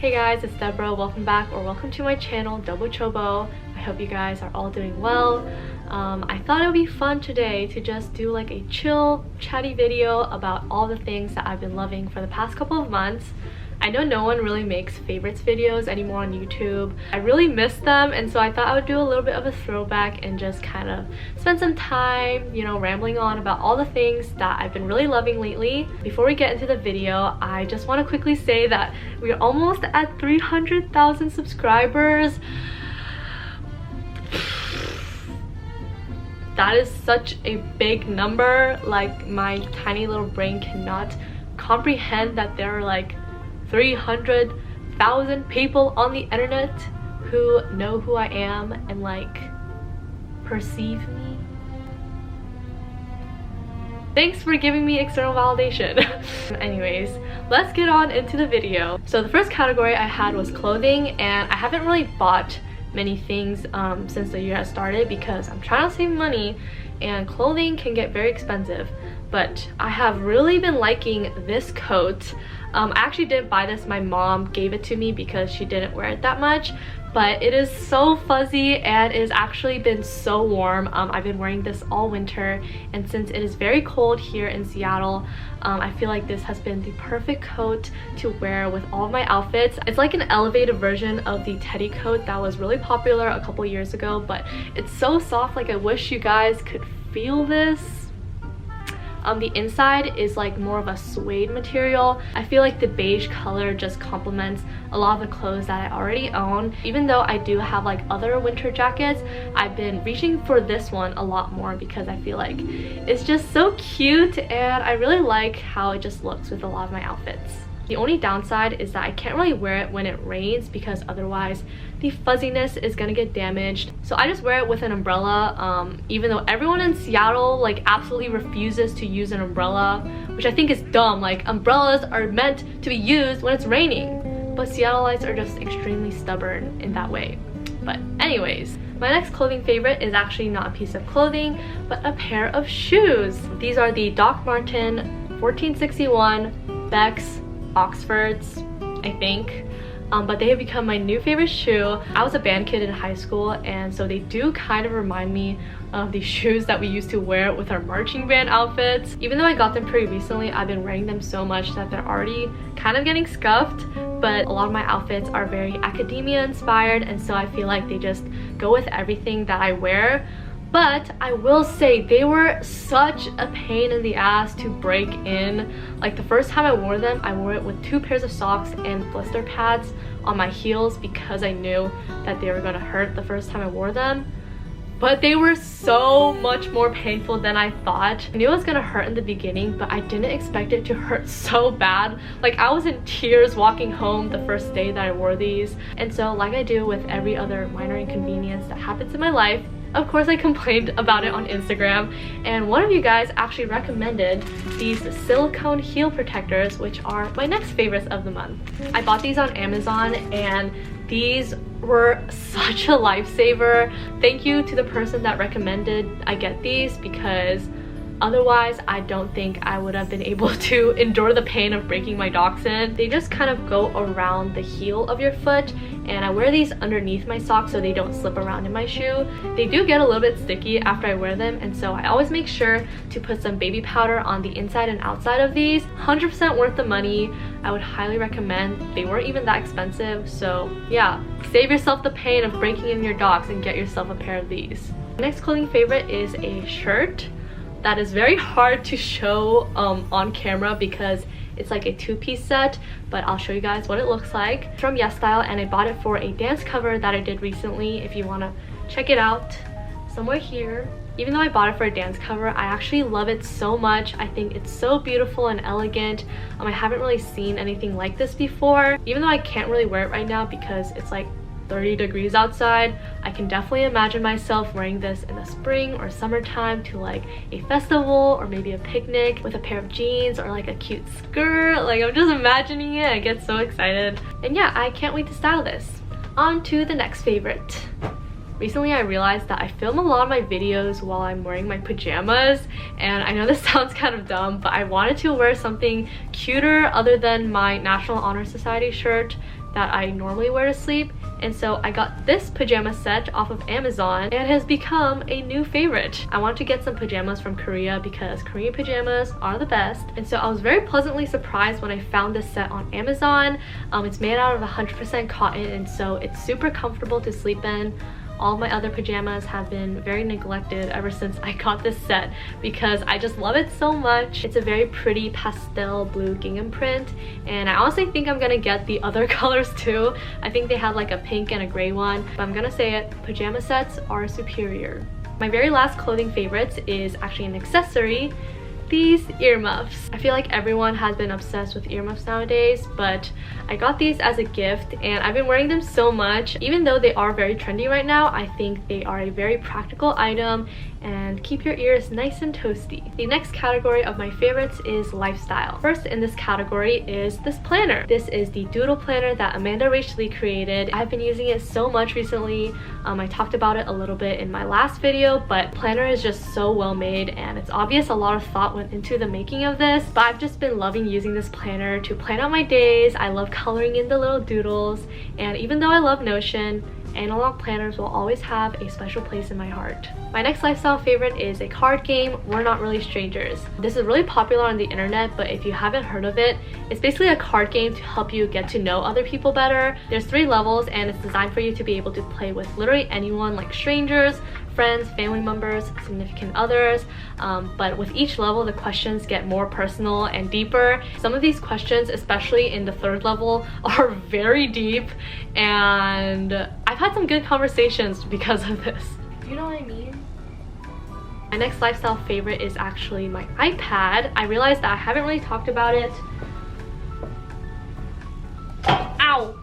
Hey guys, it's Deborah. Welcome back or welcome to my channel, dobochobo. I hope you guys are all doing well. I thought it would be fun today to just do like a chill, chatty video about all the things that I've been loving for the past couple of months. I know no one really makes favorites videos anymore on YouTube. I really miss them, and so I thought I would do a little bit of a throwback and just kind of spend some time, you know, rambling on about all the things that I've been really loving lately. Before we get into the video, I just want to quickly say that we're almost at 300,000 subscribers. That is such a big number. Like, my tiny little brain cannot comprehend that there are like 300,000 people on the internet who know who I am and like perceive me. Thanks for giving me external validation. Anyways, let's get on into the video. So the first category I had was clothing, and I haven't really bought many things since the year has started because I'm trying to save money and clothing can get very expensive. But I have really been liking this coat. I actually didn't buy this. My mom gave it to me because she didn't wear it that much, but it is so fuzzy and it has actually been so warm. I've been wearing this all winter, and since it is very cold here in Seattle, I feel like this has been the perfect coat to wear with all of my outfits. It's like an elevated version of the teddy coat that was really popular a couple years ago, but it's so soft. Like, I wish you guys could feel this. The inside is like more of a suede material. I feel like the beige color just complements a lot of the clothes that I already own. Even though I do have like other winter jackets, I've been reaching for this one a lot more because I feel like it's just so cute and I really like how it just looks with a lot of my outfits. The only downside is that I can't really wear it when it rains because otherwise the fuzziness is gonna get damaged. So I just wear it with an umbrella, even though everyone in Seattle like absolutely refuses to use an umbrella, which I think is dumb. Like, umbrellas are meant to be used when it's raining, but Seattleites are just extremely stubborn in that way. But anyways, my next clothing favorite is actually not a piece of clothing, but a pair of shoes. These are the Doc Marten 1461 Becks Oxfords, I think, but they have become my new favorite shoe. I was a band kid in high school, and so they do kind of remind me of the shoes that we used to wear with our marching band outfits. Even though I got them pretty recently, I've been wearing them so much that they're already kind of getting scuffed, but a lot of my outfits are very academia inspired, and so I feel like they just go with everything that I wear. But I will say they were such a pain in the ass to break in. Like, the first time I wore them, I wore it with 2 pairs of socks and blister pads on my heels because I knew that they were gonna hurt the first time I wore them. But they were so much more painful than I thought. I knew it was gonna hurt in the beginning, but I didn't expect it to hurt so bad. Like, I was in tears walking home the first day that I wore these. And so, like I do with every other minor inconvenience that happens in my life, of course I complained about it on Instagram, and one of you guys actually recommended these silicone heel protectors, which are my next favorites of the month. I bought these on Amazon and these were such a lifesaver. Thank you to the person that recommended I get these, because otherwise I don't think I would have been able to endure the pain of breaking my dachshund. They just kind of go around the heel of your foot, and I wear these underneath my socks so they don't slip around in my shoe. They do get a little bit sticky after I wear them, and so I always make sure to put some baby powder on the inside and outside of these. 100% worth the money. I would highly recommend. They weren't even that expensive, so yeah, save yourself the pain of breaking in your dogs and get yourself a pair of these. My next clothing favorite is a shirt that is very hard to show on camera because it's like a 2-piece set, but I'll show you guys what it looks like. It's from YesStyle, and I bought it for a dance cover that I did recently. If you want to check it out, somewhere here. Even though I bought it for a dance cover, I actually love it so much. I think it's so beautiful and elegant. I haven't really seen anything like this before. Even though I can't really wear it right now because it's like 30 degrees outside, I can definitely imagine myself wearing this in the spring or summertime to like a festival or maybe a picnic with a pair of jeans or like a cute skirt. Like, I'm just imagining it. I get so excited. And yeah, I can't wait to style this. On to the next favorite. Recently I realized that I film a lot of my videos while I'm wearing my pajamas, and I know this sounds kind of dumb, but I wanted to wear something cuter other than my National Honor Society shirt that I normally wear to sleep, and so I got this pajama set off of Amazon and it has become a new favorite. I wanted to get some pajamas from Korea because Korean pajamas are the best, and so I was very pleasantly surprised when I found this set on Amazon. It's made out of 100% cotton, and so it's super comfortable to sleep in. All of my other pajamas have been very neglected ever since I got this set because I just love it so much. It's a very pretty pastel blue gingham print, and I honestly think I'm gonna get the other colors too. I think they had like a pink and a gray one, but I'm gonna say it, pajama sets are superior. My very last clothing favorites is actually an accessory. These earmuffs. I feel like everyone has been obsessed with earmuffs nowadays, but I got these as a gift and I've been wearing them so much. Even though they are very trendy right now, I think they are a very practical item and keep your ears nice and toasty. The next category of my favorites is lifestyle. First in this category is this planner. This is the doodle planner that Amanda Rach Lee created. I've been using it so much recently. I talked about it a little bit in my last video, but planner is just so well made and it's obvious a lot of thought went into the making of this, but I've just been loving using this planner to plan out my days. I love coloring in the little doodles, and even though I love Notion, analog planners will always have a special place in my heart. My next lifestyle favorite is a card game, We're Not Really Strangers. This is really popular on the internet, but if you haven't heard of it, it's basically a card game to help you get to know other people better. There's 3 levels and it's designed for you to be able to play with literally anyone, like strangers, friends, family members, significant others, but with each level the questions get more personal and deeper. Some of these questions, especially in the 3rd level, are very deep, and I've had some good conversations because of this. You know what I mean? My next lifestyle favorite is actually my iPad. I realized that I haven't really talked about it. Ow!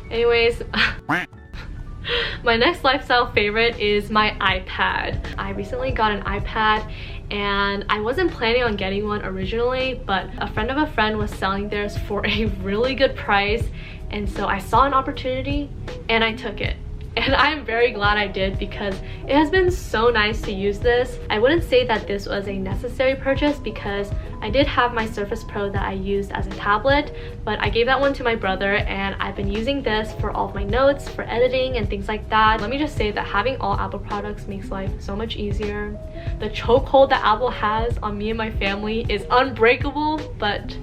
Anyways, my next lifestyle favorite is my iPad. I recently got an iPad and I wasn't planning on getting one originally, but a friend of a friend was selling theirs for a really good price, and so I saw an opportunity and I took it. And I'm very glad I did because it has been so nice to use this. I wouldn't say that this was a necessary purchase because I did have my Surface Pro that I used as a tablet, but I gave that one to my brother and I've been using this for all of my notes, for editing and things like that. Let me just say that having all Apple products makes life so much easier. The chokehold that Apple has on me and my family is unbreakable, but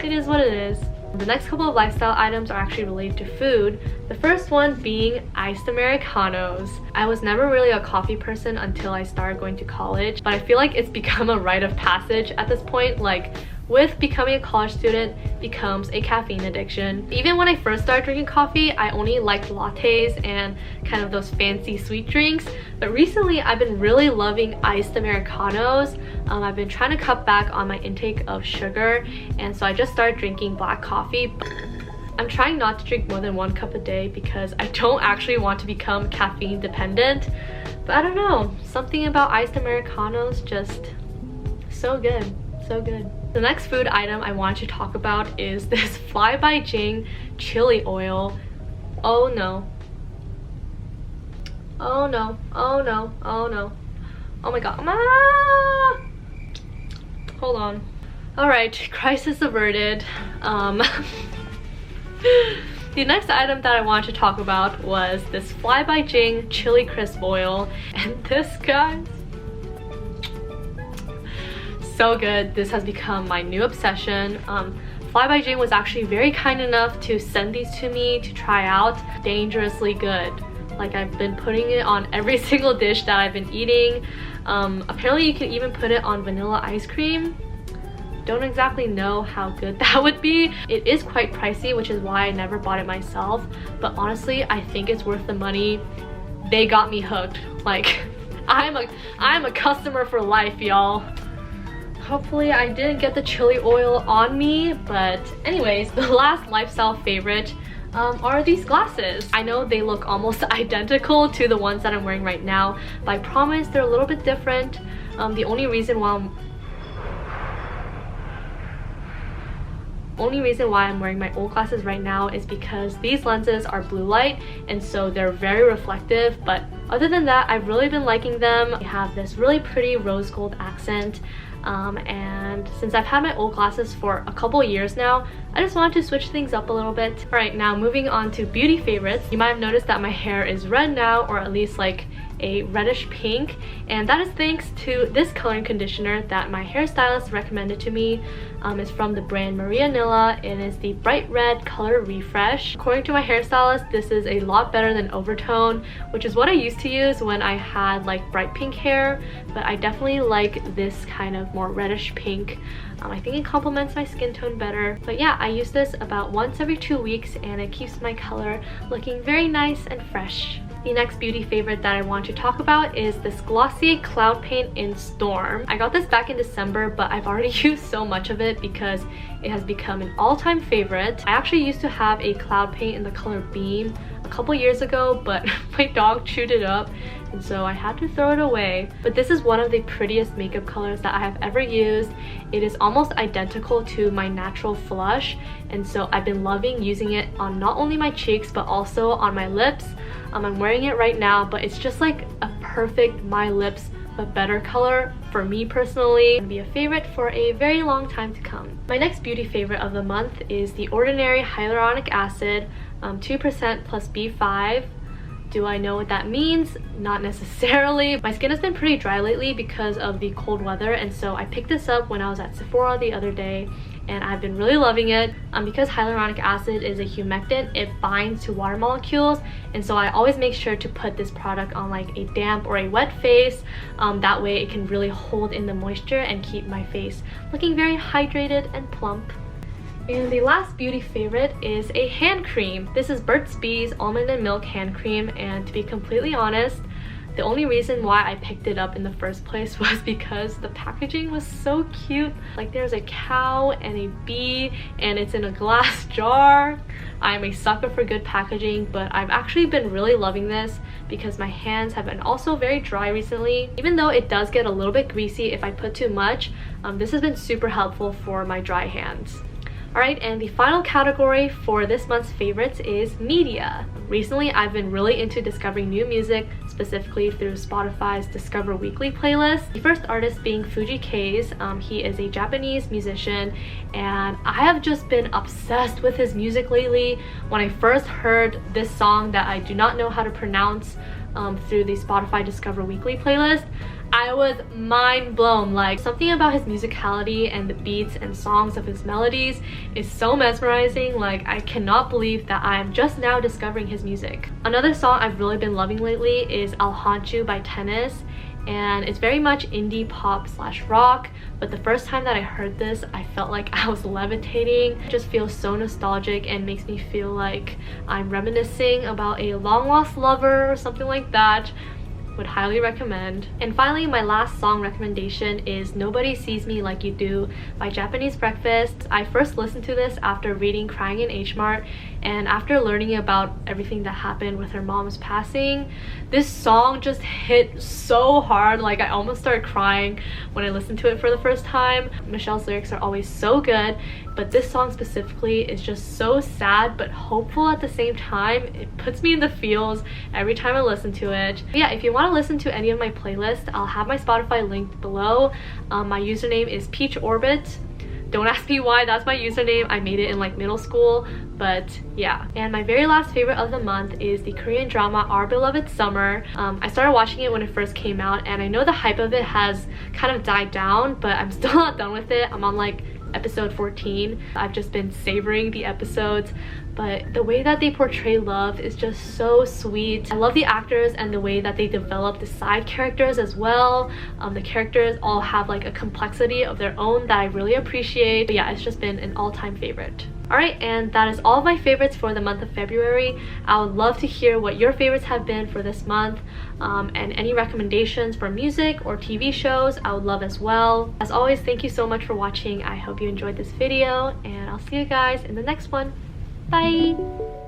it is what it is. The next couple of lifestyle items are actually related to food. The first one being iced Americanos. I was never really a coffee person until I started going to college, but I feel like it's become a rite of passage at this point. Like, with becoming a college student becomes a caffeine addiction. Even when I first started drinking coffee, I only liked lattes and kind of those fancy sweet drinks, but recently I've been really loving iced Americanos. I've been trying to cut back on my intake of sugar, and so I just started drinking black coffee. I'm trying not to drink more than 1 cup a day because I don't actually want to become caffeine dependent, but I don't know, something about iced Americanos just so good, so good. The next food item I want to talk about is this Fly by Jing chili oil. Oh no. Oh no, oh no, oh no. Oh my god. Ah! Hold on. Alright, crisis averted. The next item that I wanted to talk about was this Fly by Jing chili crisp oil, and this, guys, so good. This has become my new obsession. Fly by Jing was actually very kind enough to send these to me to try out. Dangerously good. Like, I've been putting it on every single dish that I've been eating. Apparently you can even put it on vanilla ice cream. Don't exactly know how good that would be. It is quite pricey, which is why I never bought it myself, but honestly I think it's worth the money. They got me hooked. Like, I'm a customer for life, y'all. Hopefully I didn't get the chili oil on me, but anyways, the last lifestyle favorite are these glasses. I know they look almost identical to the ones that I'm wearing right now, but I promise they're a little bit different. The only reason why I'm wearing my old glasses right now is because these lenses are blue light, and so they're very reflective, but other than that, I've really been liking them. They have this really pretty rose gold accent. and since I've had my old glasses for a couple years now, I just wanted to switch things up a little bit. Alright, now moving on to beauty favorites. You might have noticed that my hair is red now, or at least like a reddish pink, and that is thanks to this coloring conditioner that my hairstylist recommended to me. It's from the brand Maria Nilla and is the Bright Red Color Refresh. According to my hairstylist, this is a lot better than Overtone, which is what I used to use when I had like bright pink hair, but I definitely like this kind of more reddish pink. I think it complements my skin tone better. But yeah, I use this about once every 2 weeks and it keeps my color looking very nice and fresh. The next beauty favorite that I want to talk about is this Glossier Cloud Paint in Storm. I got this back in December, but I've already used so much of it because it has become an all-time favorite. I actually used to have a cloud paint in the color Beam a couple years ago, but my dog chewed it up and so I had to throw it away. But this is one of the prettiest makeup colors that I have ever used. It is almost identical to my natural flush, and so I've been loving using it on not only my cheeks but also on my lips. I'm wearing it right now, but it's just like a perfect My Lips but better color for me personally, and be a favorite for a very long time to come. My next beauty favorite of the month is the Ordinary Hyaluronic Acid 2% plus B5. Do I know what that means? Not necessarily. My skin has been pretty dry lately because of the cold weather, and so I picked this up when I was at Sephora the other day and I've been really loving it. Because hyaluronic acid is a humectant, it binds to water molecules, and so I always make sure to put this product on like a damp or a wet face. That way it can really hold in the moisture and keep my face looking very hydrated and plump. And the last beauty favorite is a hand cream. This is Burt's Bees Almond and Milk Hand Cream, and to be completely honest, the only reason why I picked it up in the first place was because the packaging was so cute. Like there's a cow and a bee and it's in a glass jar. I'm a sucker for good packaging, but I've actually been really loving this because my hands have been also very dry recently. Even though it does get a little bit greasy if I put too much, this has been super helpful for my dry hands. Alright, and the final category for this month's favorites is media. Recently, I've been really into discovering new music, specifically through Spotify's Discover Weekly playlist. The first artist being Fuji K's. He is a Japanese musician, and I have just been obsessed with his music lately. When I first heard this song that I do not know how to pronounce through the Spotify Discover Weekly playlist, I was mind blown. Like, something about his musicality and the beats and songs of his melodies is so mesmerizing. Like, I cannot believe that I'm just now discovering his music. Another song I've really been loving lately is I'll Haunt You by Tennis, and it's very much indie pop / rock, but the first time that I heard this, I felt like I was levitating. It just feels so nostalgic and makes me feel like I'm reminiscing about a long lost lover or something like that. Would highly recommend. And finally, my last song recommendation is Nobody Sees Me Like You Do by Japanese Breakfast. I first listened to this after reading Crying in H Mart, and after learning about everything that happened with her mom's passing, this song just hit so hard. Like, I almost started crying when I listened to it for the first time. Michelle's lyrics are always so good, but this song specifically is just so sad but hopeful at the same time. It puts me in the feels every time I listen to it. But yeah, if you want to listen to any of my playlists, I'll have my Spotify linked below. My username is Peach Orbit. Don't ask me why that's my username. I made it in like middle school, but yeah. And my very last favorite of the month is the Korean drama Our Beloved Summer. I started watching it when it first came out, and I know the hype of it has kind of died down, but I'm still not done with it. I'm on like episode 14. I've just been savoring the episodes, but the way that they portray love is just so sweet. I love the actors and the way that they develop the side characters as well. The characters all have like a complexity of their own that I really appreciate. But yeah, it's just been an all-time favorite. Alright, and that is all of my favorites for the month of February. I would love to hear what your favorites have been for this month, and any recommendations for music or TV shows I would love as well. As always, thank you so much for watching. I hope you enjoyed this video, and I'll see you guys in the next one. Bye!